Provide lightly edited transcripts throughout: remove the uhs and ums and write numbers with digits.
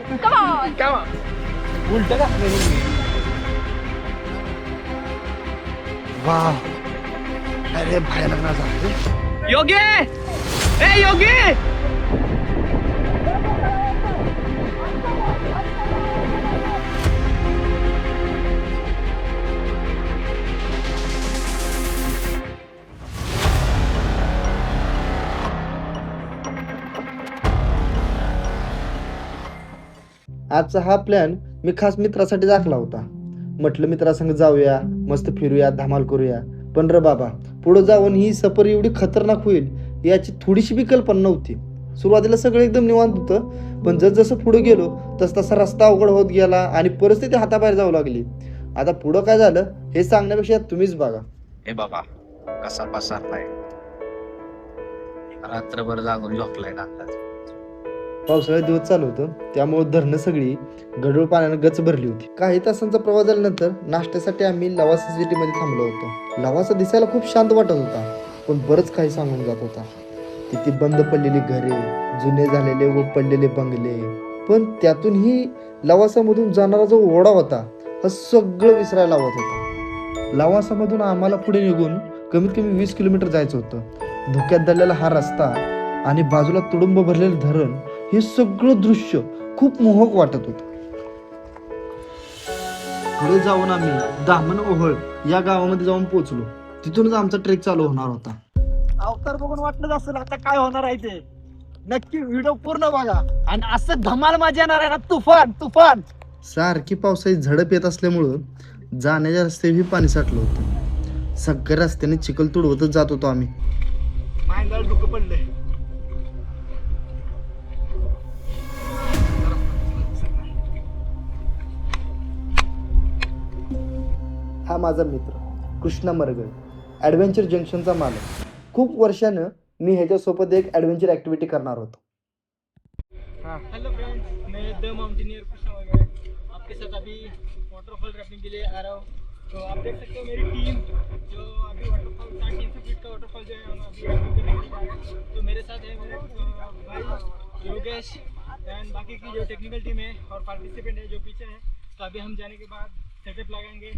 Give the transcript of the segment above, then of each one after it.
Come on. Come on. उलट का वाह, अरे भयानक नजारा. योगी ए योगी आजचा हा प्लॅन मी खास मित्रासाठी आखला होता. म्हटलं मित्रासंग जाऊया, मस्त फिरूया, धमाल करूया. पण रे बाबा, पुढे जाऊन ही सफर एवढी खतरनाक होईल याची थोडीशी बी कल्पना नव्हती. सुरुवातीला सगळं एकदम निवांत होतं, पण जसं पुढे गेलो तसा रस्ता अवघड होत गेला आणि परिस्थिती हाताबाहेर जाऊ लागली. आता पुढं काय झालं हे सांगण्यापेक्षा तुम्हीच बघा. हे बाबा कसा पसारलाय, रात्रभर जागून झोपलाय ना. पावसाळ्यात दिवस चालू होतं, त्यामुळे धरणं सगळी गढूळ पाण्यानं गच भरली होती. काही तासांचा प्रवास झाल्यानंतर नाश्त्यासाठी आम्ही लवासा सिटीमध्ये थांबलो होतो. लवासा दिसायला खूप शांत वाटत होता, पण बरंच काही सांगून जात होता. तिथे बंद पडलेली घरे, जुने झालेले व पडलेले बंगले, पण त्यातूनही लवासामधून जाणारा जो ओढा होता हा सगळं विसरायला लावत होता. लवासामधून आम्हाला पुढे निघून कमीत कमी 20 किलोमीटर जायचं होतं. धुक्यात दडलेला हा रस्ता आणि बाजूला तुडुंब भरलेलं धरण, हे सगळं दृश्य खूप मोहक वाटत होतं. पुढे जाऊन आम्ही दामण ओहळ या गावामध्ये जाऊन पोहोचलो. तिथूनच आमचा ट्रेक चालू होणार होता. अवतार बघून वाटलंच असेल आता काय होणार आहे ते. नक्की व्हिडिओ पूर्ण बघा आणि असं धमाल मजा येणार आहे ना. तुफान तुफान. सारखी पावसाची झडप येत असल्यामुळं जाण्याच्या रस्त्याही पाणी साठलं होतं. सगळ्या रस्त्याने चिखल तुडवतच जात होतो आम्ही. मांगाला डुकं पडलंय. हा माझा मित्र कृष्णा मरगळ, ॲडव्हेंचर जंक्शनचा मालक. खूप वर्षानं मी ह्याच्यासोबत एक ॲडव्हेंचर ॲक्टिव्हिटी करणार होतो. हेलो फ्रेंड्स, मैं द माउंटेनियर कृष्णा वगैरह आपके साथ अभी वाटरफॉल राफ्टिंग के लिए आ रहा हूँ. तो आप देख सकते हो मेरी टीम जो अभी वाटरफॉल 350 फीट का वाटरफॉल जो है हम अभी राफ्टिंग करने के लिए आ रहे हैं. तो मेरे साथ है मेरे भाई योगेश एंड बाकी की जो टेक्निकल टीम है और पार्टिसिपेंट है जो पीछे है. तो अभी हम जाने के बाद सेटअप लगाएंगे.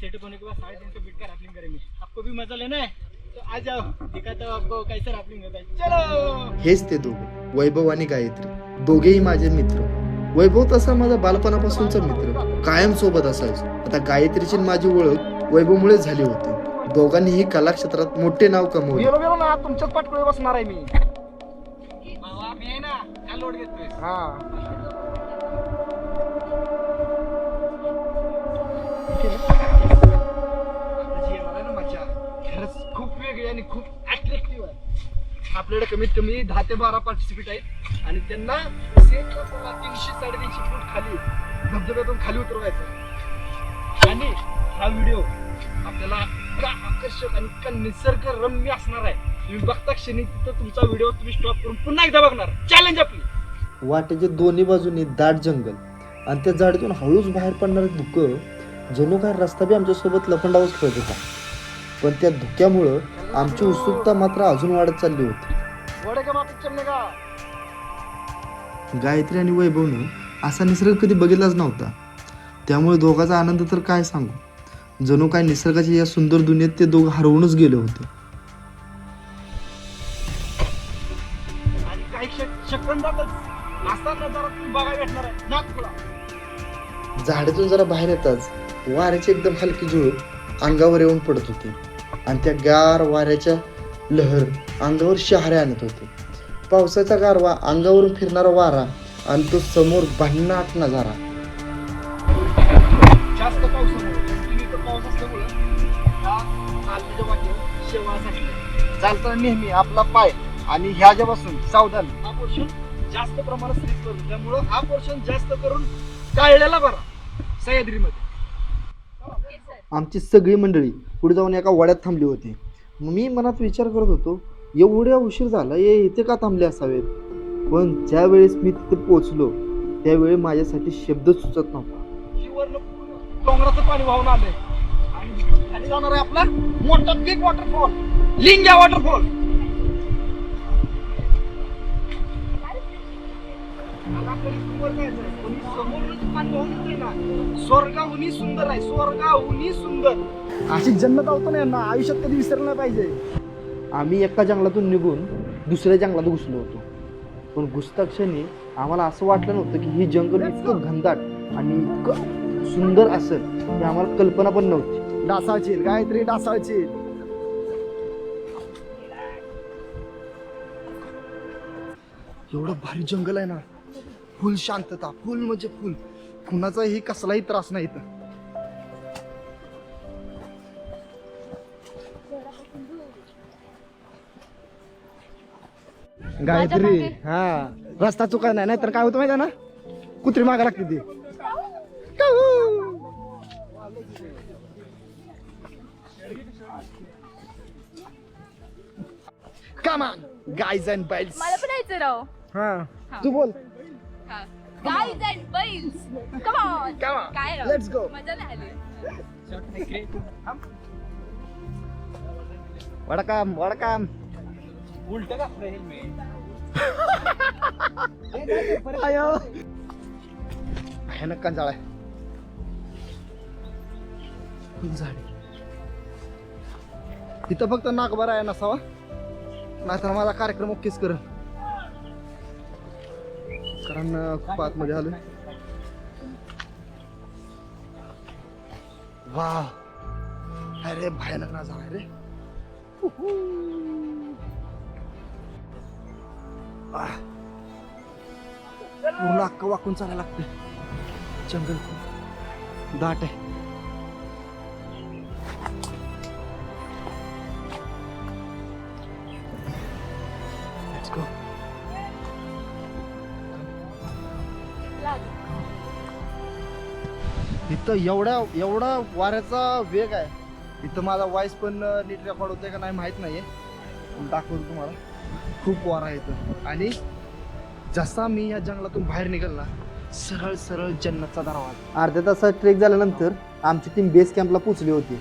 सेटअप होने के बाद 350 फीट का राफ्टिंग करेंगे. आपको भी मजा लेना है तो आ जाओ, दिखाता हूँ आपको कैसे राफ्टिंग होता है. चलो. हेच ते दोघं, वैभव आणि गायत्री, दोघेही माझे मित्र. वैभव तसा माझा बालपणापासूनचा मित्र, कायम सोबत असायचो. आता गायत्रीची माझी ओळख वैभवमुळेच झाली होती. दोघांनीही कला क्षेत्रात मोठे नाव कमवले. गेलो ना तुमच्याच पाठपुळे बसणार आहे मी. बाबा मी आहे ना, काय लोड घेतोय. मजा खरंच खूप वेगळी आणि खूप अट्रॅक्टिव्ह आहे. आपल्याकडे कमीत कमी 10 ते 12 पार्टिसिपेट आहेत आणि त्यांना 300-350 फूट खाली धबधब्यातून खाली उतरवायचं. आणि हा व्हिडिओ आपल्याला इतका आकर्षक आणि इतका निसर्गरम्य असणार आहे. तुम्ही बघता क्षणी तिथं तुमचा व्हिडिओ तुम्ही स्टॉप करून पुन्हा एकदा बघणार. चॅलेंज आपली. वाटेच्या दोन्ही बाजूनी दाट जंगल आणि त्या झाडीतून हळूच बाहेर पडणारे धुकं, जणू काय रस्ता बी आमच्यासोबत लफंडावच खेळत होता. पण त्या धुक्यामुळं आमची उत्सुकता मात्र अजून वाढत चालली होती. गायत्री आणि वैभवनं असा निसर्ग कधी बघितलाच नव्हता, त्यामुळे दोघांचा आनंद तर काय सांगू. जणू काय निसर्गाच्या या सुंदर दुनियेत ते दोघं हरवूनच गेले होते. आणि काही सेकंदातच असा नजारा तुम्ही बघायला भेटणार आहे नागपुरा. झाडातून जरा बाहेर येताच वाऱ्याची एकदम हलकी झुळूक अंगावर येऊन पडत होती आणि त्या गार वाऱ्याच्या लहर अंगावर शहारे आणत होते. पावसाचा गारवा, अंगावरून फिरणारा वारा आणि तो समोर भन्नाट नजारा. जास्त पावसामुळे कंटिन्यू पाऊस असल्यामुळे ह्या नाल्याच्या वाटेवर शेवाळ साठले. चालताना नेहमी आपला पाय आणि ह्याच्यापासून सावधान हा पोर्शन जास्त प्रमाणात स्लिप करतो. त्यामुळं हा पोर्शन जास्त करून टाळलेला बरा सह्याद्रीमध्ये. आमची सगळी मंडळी पुढे जाऊन एका वाड्यात थांबली होती. मी मनात विचार करत होतो, एवढ्या उशीर झाला, इथे का थांबले असावेत. पण ज्या वेळेस मी तिथे पोहोचलो त्यावेळी माझ्यासाठी शब्द सुचत नव्हता. डोंगराचं पाणी वाहून आलंय आणि खाली जाणार आहे आपला मोठा बिग वॉटरफॉल, लिंग्या वॉटरफॉल. आपल्याला मनमोहन होते ना, स्वर्गाहुनी सुंदर आहे, स्वर्गाहुनी सुंदर. अशी जन्नत आवतो ना यांना, आयुष्यात कधी विसरलं नाही पाहिजे. आम्ही एका जंगलातून निघून दुसऱ्या जंगलात घुसलो होतो, पण घुसता क्षणी आम्हाला असं वाटलं नव्हतं की ही जंगल इतकं घनदाट आणि इतकं सुंदर असेल हे आम्हाला कल्पना पण नव्हती. डासाळची गायत्री, डासाळची. एवढं भारी जंगल आहे ना, फुल शांतता, फुल म्हणजे फुल, कुणाचाही कसलाही त्रास नाही इथं. गायत्री, हा रस्ता चुका नाही, नाहीतर काय होतं माहिती आहे ना, कुत्री मागा लागते ती. Come on, guys and bells. मला पण यायचं राव. हा तू बोल. Guys and bells. Come on. Come on. काय राव? Let's go. मजा नाही आली. वडकाम वडकाम. उलट का हेल्मेट. आयो भयानक कंटाळा आहे. खूप झाडे इथं, फक्त नागबारा आहे नसावा, नाहीतर माझा कार्यक्रम ओकेच करेल, कारण खूप आतमध्ये आलो. वा, अरे भयानक नजारा आहे रे. पूर्ण अक्क वाकून चालायला लागते. जंगल खूप दाट आहे. Let's go. इथं एवढा वाऱ्याचा वेग आहे. इथं माझा वॉइस पण नीट रेकॉर्ड होतोय का नाही माहित नाहीये, पण दाखवतो तुम्हाला. खूप वारा आहे इथं, आणि जसा मी या जंगलातून बाहेर निघाला, सरळ सरळ जन्नतचा दरवाजा. अर्ध्या तासात ट्रेक झाल्यानंतर आमची टीम बेस कॅम्पला पोहोचली होती.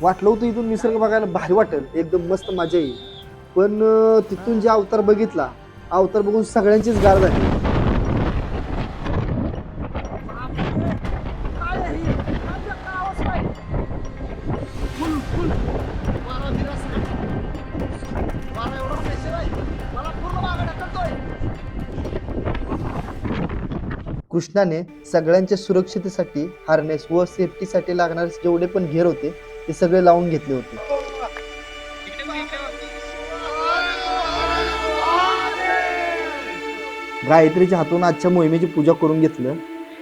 वाटलं होतं इथून निसर्ग बघायला भारी वाटेल, एकदम मस्त मजा येईल, पण तिथून जे अवतार बघितला, अवतार बघून सगळ्यांचीच गार झाली. कृष्णाने सगळ्यांच्या सुरक्षितेसाठी हार्नेस व सेफ्टीसाठी लागणारे जेवढे पण घेर होते ते सगळे लावून घेतले होते. गायत्रीच्या हातून आजच्या मोहिमेची पूजा करून घेतलं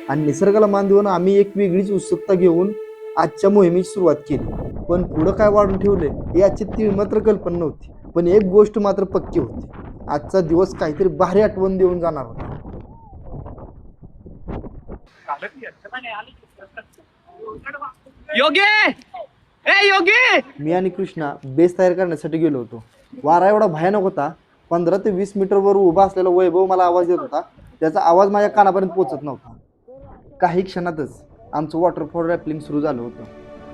आणि निसर्गाला मान देऊन आम्ही एक वेगळीच उत्सुकता घेऊन आजच्या मोहिमेची सुरुवात केली. पण पुढं काय वाढून ठेवले याची ती मात्र कल्पना नव्हती. पण एक गोष्ट मात्र पक्की होती, आजचा दिवस काहीतरी भारी आठवण देऊन जाणार होता. योगी, ए योगी. मी आणि कृष्णा बेस तयार करण्यासाठी गेलो होतो. वारा एवढा भयानक होता, 15 ते 20 मीटरवर उभा असलेला वैभव मला आवाज देत होता. त्याचा आवाज माझ्या कानापर्यंत पोहोचत नव्हता. काही क्षणातच आमचं वॉटरफॉल रॅपलिंग सुरू झालं होतं.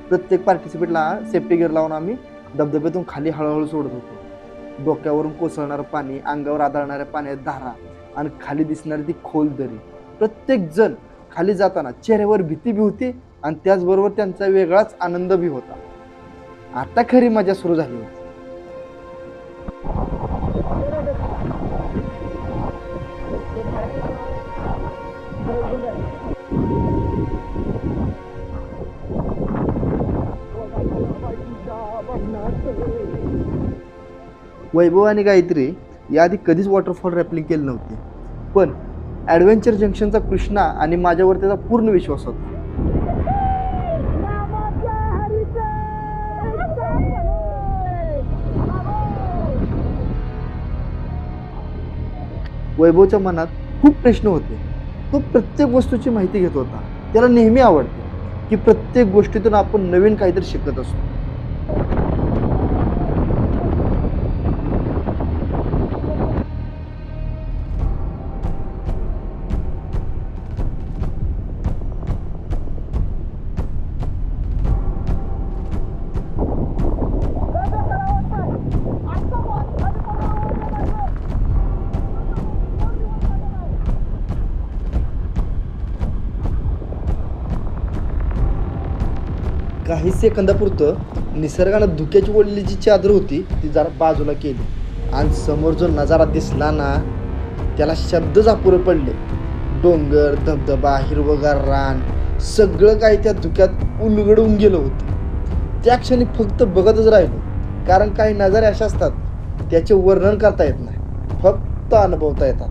प्रत्येक पार्टिसिपेटला सेफ्टी गिअर लावून आम्ही धबधब्यातून खाली हळूहळू सोडत होतो. डोक्यावरून कोसळणारं पाणी, अंगावर आदळणाऱ्या पाण्यात धारा आणि खाली दिसणारी ती खोल दरी. प्रत्येक जण खाली जाताना चेहऱ्यावर भीती बी होती आणि त्याचबरोबर त्यांचा वेगळाच आनंद बी होता. आता खरी मजा सुरू झाली होती. वैभव आणि गायत्री याआधी कधीच वॉटरफॉल रॅपलिंग केले नव्हते, पण ॲडव्हेंचर जंक्शनचा कृष्णा आणि माझ्यावर त्याचा पूर्ण विश्वास होता. वैभवच्या मनात खूप प्रश्न होते. तो प्रत्येक वस्तूची माहिती घेत होता. त्याला नेहमी आवडते की प्रत्येक गोष्टीतून आपण नवीन काहीतरी शिकत असतो. काही सेकंदापुरतं निसर्गानं धुक्याची ओढलेली जी चादर होती ती जरा बाजूला केली आणि समोर जो नजारा दिसला ना त्याला शब्दच अपुरे पडले. डोंगर, धबधबा, हिरवगार रान सगळं काही त्या धुक्यात उलगडून गेलं होतं. त्या क्षणी फक्त बघतच राहिलो, कारण काही नजारे असे असतात त्याचे वर्णन करता येत नाही, फक्त अनुभवता येतात.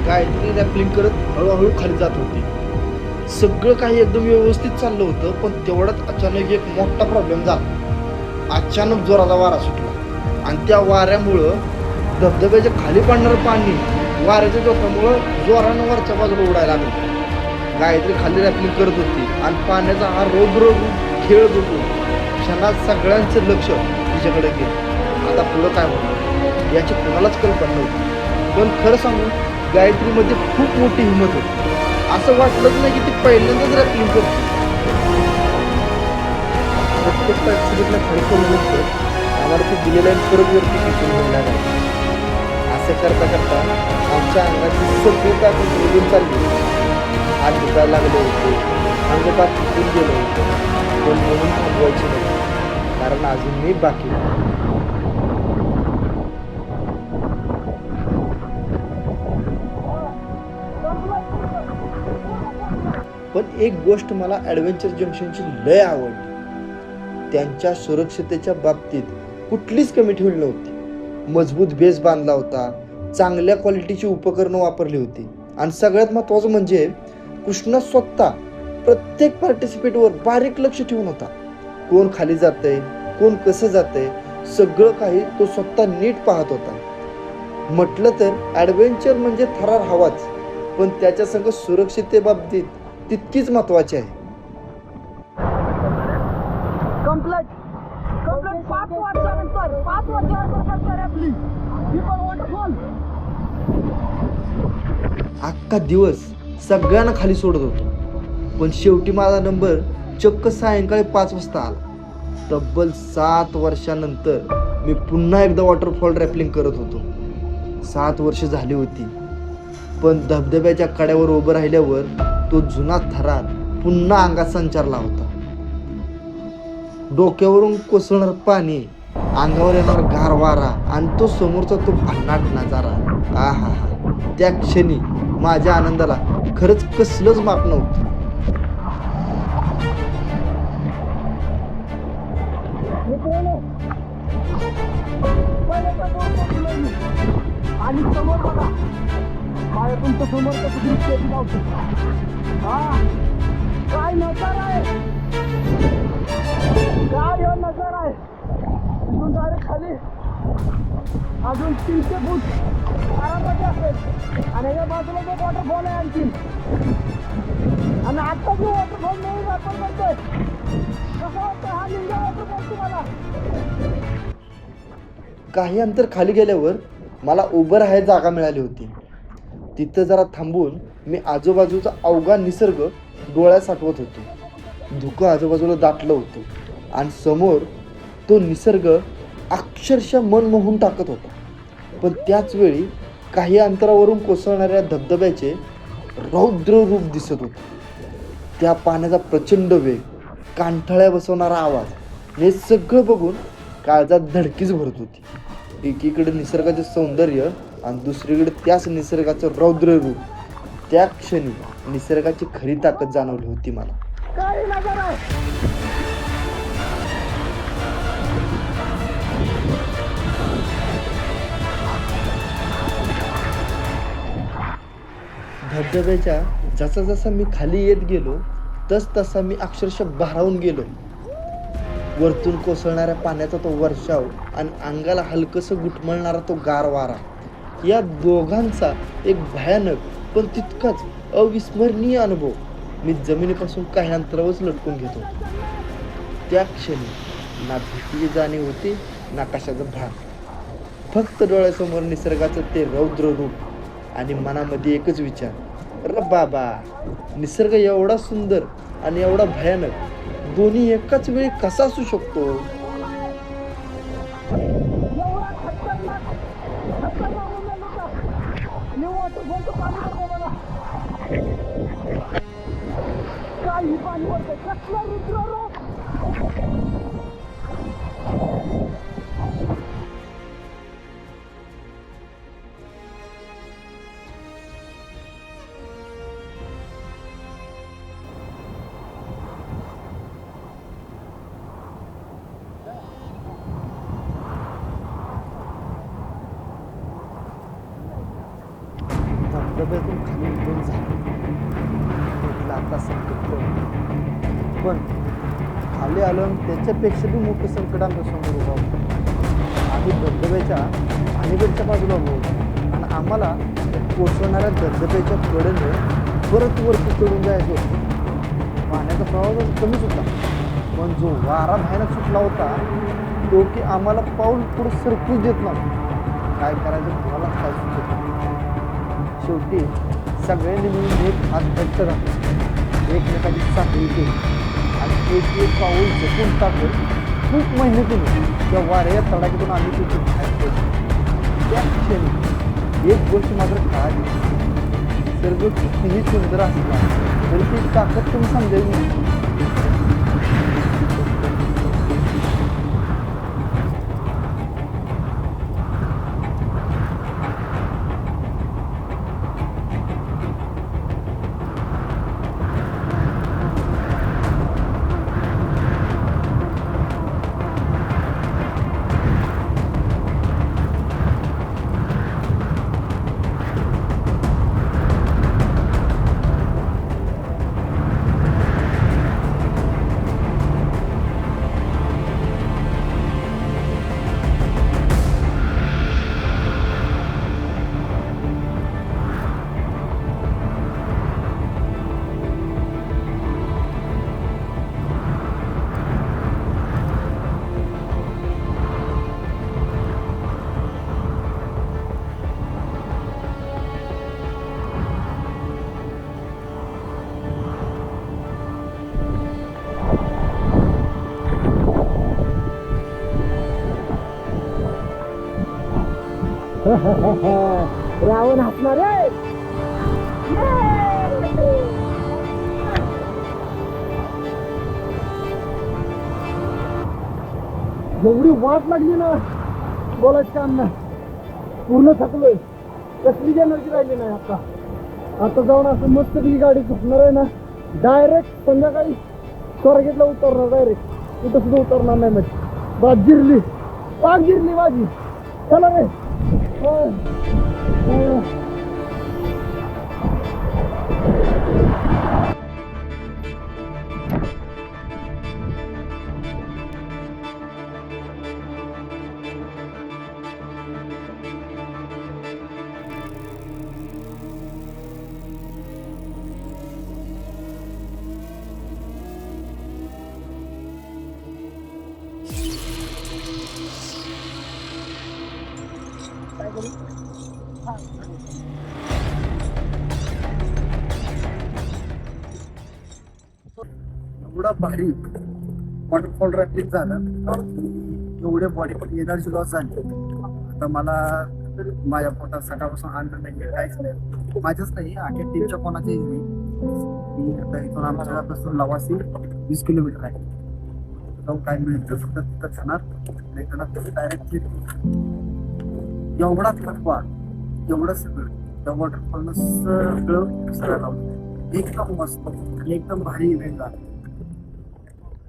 गायत्री रॅपलिंग करत हळूहळू खाली जात होती. सगळं काही एकदम व्यवस्थित चाललं होतं, पण तेवढ्यात अचानक एक मोठा प्रॉब्लेम झाला. अचानक जोराचा वारा सुटला आणि त्या वाऱ्यामुळं धबधब्याच्या खाली पडणारं पाणी वाऱ्याच्या झोपामुळं जोरानं वरच्या बाजूला उडायला लागलं. गायत्री खाली रॅपलिंग करत होती आणि पाण्याचा हा रौद्र खेळ बघून क्षणात सगळ्यांचं लक्ष तिच्याकडे गेलं. आता पुढं काय होतं याची कोणालाच कल्पना नव्हती, पण खरं सांगू गायत्रीमध्ये खूप मोठी हिंमत होती. असं वाटलंच नाही की ती पहिल्यांदाच रॅपलिंग करते. प्रत्येक पार्टिसिपेटला खाली करून आम्हाला ती दिलेल्या परत वरती खेचून मिळणार आहे. असं करता करता आमच्या अंगाची सगळी ताकद निघून चालली. हात दुखायला लागले होते, अंगपात फुटून गेलं होतं, पण म्हणून थांबवायची नाही, कारण अजून मी बाकी होतो. पण एक गोष्ट मला ॲडव्हेंचर जंक्शनची लय आवडली. त्यांच्या सुरक्षितेच्या बाबतीत कुठलीच कमी ठेवली नव्हती. मजबूत बेस बांधला होता, चांगल्या क्वालिटीची उपकरणं वापरली होती आणि सगळ्यात महत्त्वाचं म्हणजे कृष्णा स्वतः प्रत्येक पार्टिसिपेटवर बारीक लक्ष ठेवून होता. कोण खाली जातंय, कोण कसं जातंय, सगळं काही तो स्वतः नीट पाहत होता. म्हटलं तर ॲडव्हेंचर म्हणजे थरार हवाच, पण त्याच्या संग सुरक्षितेबाबतीत तितकीच महत्वाची आहे. अख्खा दिवस सगळ्यांना खाली सोडत होतो, पण शेवटी माझा नंबर चक्क सायंकाळी 5 वाजता आला. तब्बल 7 वर्षानंतर मी पुन्हा एकदा वॉटरफॉल रॅपलिंग करत होतो. 7 वर्ष झाली होती, पण धबधब्याच्या कड्यावर उभं राहिल्यावर तो जुना थरार पुन्हा अंगात संचारला होता. डोक्यावरून कोसळणार पाणी, अंगावर येणार गार वारा आणि तो समोरचा तो भन्नाट नजारा. आहा, त्या क्षणी माझ्या आनंदाला खरंच कसलंच माप नव्हतं. आणि समोर बघा, माझ्या तुमच्या समोर काय नजर आहे, काय हो नजर आहे. तिथून डायरेक्ट खाली अजून 300 फूट आरामाची असेल आणि या बाजूला जो वॉटरफॉल आहे आणखी. आणि आता जो वॉटरफॉल नवीन आपण करतोय, कसं वाटतं हा निंजा वॉटरफॉल तुम्हाला? काही अंतर खाली गेल्यावर मला उभं राहायला जागा मिळाली होती. तिथं जरा थांबून मी आजूबाजूचा अवघा निसर्ग डोळ्यात साठवत होतो. धुकं आजूबाजूला दाटलं होतं आणि समोर तो निसर्ग अक्षरशः मन मोहून टाकत होता. पण त्याच वेळी काही अंतरावरून कोसळणाऱ्या धबधब्याचे रौद्र रूप दिसत होते. त्या पाण्याचा प्रचंड वेग, कानठळ्या बसवणारा आवाज, हे सगळं बघून काळजात धडकीच भरत होती. एकीकडे निसर्गाचे सौंदर्य आणि दुसरीकडे त्याच निसर्गाचं रौद्र रूप. त्या क्षणी निसर्गाची खरी ताकद जाणवली होती मला. काय नजर आहे. धबधब्याच्या जसा जसा मी खाली येत गेलो तस तसा मी अक्षरशः भारावून गेलो. वरतून कोसळणाऱ्या पाण्याचा तो वर्षाव आणि अंगाला हलकसं गुटमळणारा तो गार वारा, या दोघांचा एक भयानक पण तितकाच अविस्मरणीय अनुभव मी जमिनीपासून काही अंतरावरच लटकून घेतो. त्या क्षणी ना भीतीची जाणीव होती ना कशाचं भान. फक्त डोळ्यासमोर निसर्गाचं ते रौद्र रूप आणि मनामध्ये एकच विचार, अरे बाबा, निसर्ग एवढा सुंदर आणि एवढा भयानक दोन्ही एकाच वेळी कसा असू शकतो. धबधब्यातून खाली उतरून झालं म्हटलं आता संकट पण खाली आलो आणि त्याच्यापेक्षा बी मोठं संकट आमच्या समोर उभं होतं. आम्ही धबधब्याच्या पाणीगडच्या बाजूला उभं होतो आणि आम्हाला कोसळणाऱ्या धबधब्याच्या कडेने परत वरती चढून जायचं होतं. पाण्याचा प्रवाह कमीच होता पण जो वारा भयानक सुटला होता तो की आम्हाला पाऊल पुढे सरकूच देत नव्हता. काय करायचं तुम्हाला काय सुचत नाही. शेवटी सगळ्यांनी मिळून एक हात घट्ट घातला, एकमेकाची साखळी केली आणि एक पाऊल झोपून टाकलं. खूप मेहनतीने त्या वाऱ्या तडाख्यातून आम्ही तिथे बाहेर पडलो. त्या क्षणी एक गोष्ट मात्र कळाली, निसर्ग कितीही सुंदर असला तरी ती ताकद तुम्ही समजायची नाही. रावण हसणार आहे. एवढी वाट लागली ना बोलायचं काम नाही. पूर्ण थकलोय, कसलीच एनर्जी राहिली नाही. आता जाऊन असं मस्त गाडी झोपणार आहे ना, डायरेक्ट संध्याकाळी स्वर्गेतला उतरणार. डायरेक्ट कुठं सुद्धा उतरणार नाही. म्हणजे बाग जिरली, पाक जिरली माझी. चला रे. एवढा भारी वॉटरफॉल रॅफ्टिंग झालं, एवढे बॉडीमध्ये एनर्जी लॉस झाली. आता मला माझ्या पोटात सकाळपासून अन्न नाही, काहीच नाही. माझ्याच नाही, आख्या टीमच्या कोणाचेही नाही. मी आता इथून आमच्यापासून लवासी 20 किलोमीटर आहे. जाऊन काय मिळतं फक्त तिथं जाणार, नाही तर डायरेक्ट एवढा थकवा, एवढं सगळं त्या वॉटरफॉलनं सगळं सगळं एकदम मस्त आणि एकदम भारी इव्हेंट झाला.